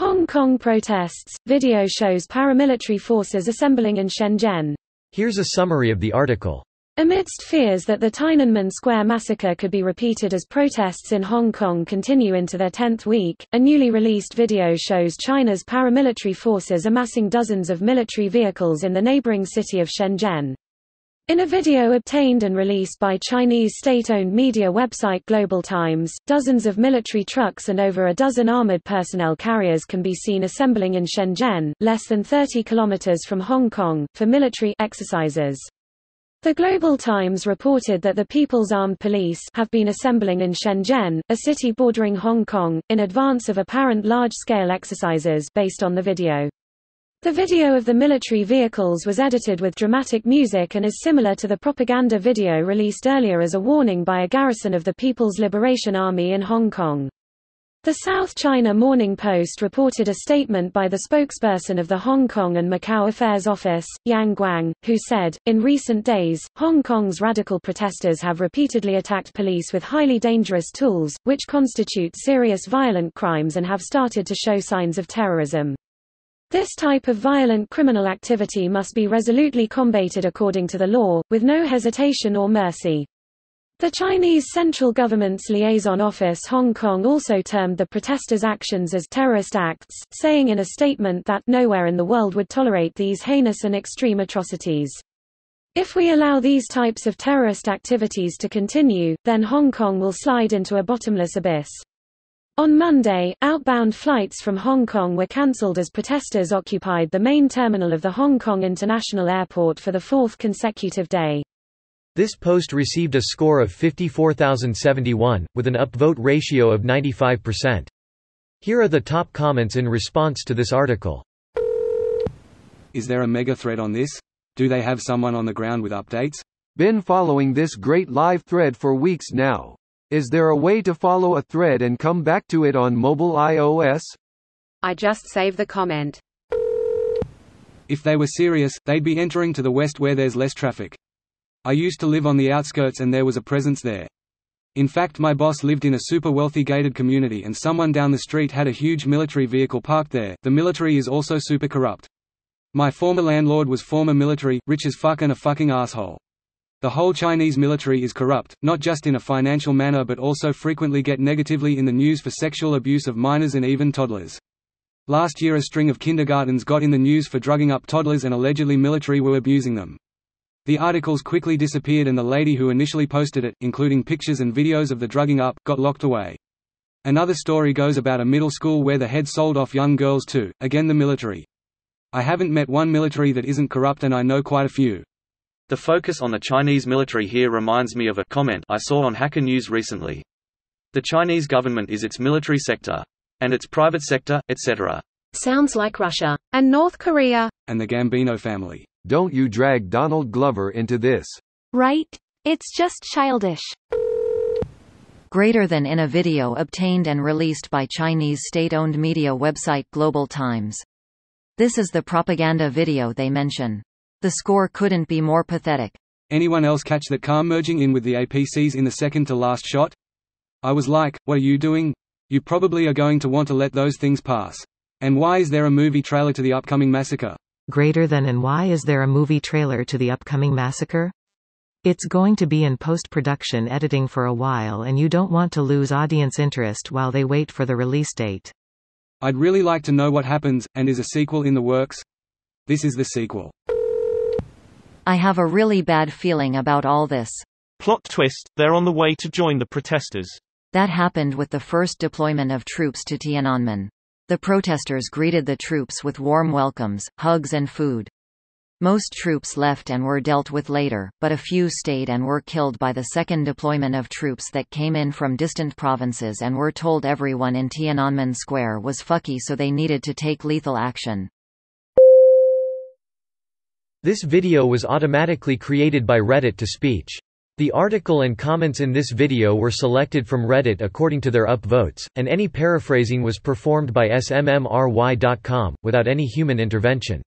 Hong Kong protests. Video shows paramilitary forces assembling in Shenzhen. Here's a summary of the article. Amidst fears that the Tiananmen Square massacre could be repeated as protests in Hong Kong continue into their 10th week, a newly released video shows China's paramilitary forces amassing dozens of military vehicles in the neighboring city of Shenzhen. In a video obtained and released by Chinese state-owned media website Global Times, dozens of military trucks and over a dozen armored personnel carriers can be seen assembling in Shenzhen, less than 30 kilometers from Hong Kong, for military exercises. The Global Times reported that the People's Armed Police have been assembling in Shenzhen, a city bordering Hong Kong, in advance of apparent large-scale exercises based on the video. The video of the military vehicles was edited with dramatic music and is similar to the propaganda video released earlier as a warning by a garrison of the People's Liberation Army in Hong Kong. The South China Morning Post reported a statement by the spokesperson of the Hong Kong and Macau Affairs Office, Yang Guang, who said, "In recent days, Hong Kong's radical protesters have repeatedly attacked police with highly dangerous tools, which constitute serious violent crimes and have started to show signs of terrorism. This type of violent criminal activity must be resolutely combated according to the law, with no hesitation or mercy." The Chinese central government's liaison office Hong Kong also termed the protesters' actions as terrorist acts, saying in a statement that nowhere in the world would tolerate these heinous and extreme atrocities. "If we allow these types of terrorist activities to continue, then Hong Kong will slide into a bottomless abyss." On Monday, outbound flights from Hong Kong were cancelled as protesters occupied the main terminal of the Hong Kong International Airport for the fourth consecutive day. This post received a score of 54,071, with an upvote ratio of 95%. Here are the top comments in response to this article. Is there a mega thread on this? Do they have someone on the ground with updates? Been following this great live thread for weeks now. Is there a way to follow a thread and come back to it on mobile iOS? I just saved the comment. If they were serious, they'd be entering to the west where there's less traffic. I used to live on the outskirts and there was a presence there. In fact, my boss lived in a super wealthy gated community and someone down the street had a huge military vehicle parked there. The military is also super corrupt. My former landlord was former military, rich as fuck and a fucking asshole. The whole Chinese military is corrupt, not just in a financial manner but also frequently get negatively in the news for sexual abuse of minors and even toddlers. Last year a string of kindergartens got in the news for drugging up toddlers and allegedly military were abusing them. The articles quickly disappeared and the lady who initially posted it, including pictures and videos of the drugging up, got locked away. Another story goes about a middle school where the head sold off young girls to, again, the military. I haven't met one military that isn't corrupt and I know quite a few. The focus on the Chinese military here reminds me of a comment I saw on Hacker News recently. The Chinese government is its military sector. And its private sector, etc. Sounds like Russia. And North Korea. And the Gambino family. Don't you drag Donald Glover into this. Right? It's just childish. Greater than in a video obtained and released by Chinese state-owned media website Global Times. This is the propaganda video they mention. The score couldn't be more pathetic. Anyone else catch that car merging in with the APCs in the second to last shot? I was like, what are you doing? You probably are going to want to let those things pass. And why is there a movie trailer to the upcoming massacre? Greater than and why is there a movie trailer to the upcoming massacre? It's going to be in post-production editing for a while and you don't want to lose audience interest while they wait for the release date. I'd really like to know what happens, and is a sequel in the works? This is the sequel. I have a really bad feeling about all this. Plot twist, they're on the way to join the protesters. That happened with the first deployment of troops to Tiananmen. The protesters greeted the troops with warm welcomes, hugs and food. Most troops left and were dealt with later, but a few stayed and were killed by the second deployment of troops that came in from distant provinces and were told everyone in Tiananmen Square was fucky so they needed to take lethal action. This video was automatically created by Reddit to speech. The article and comments in this video were selected from Reddit according to their upvotes, and any paraphrasing was performed by smmry.com, without any human intervention.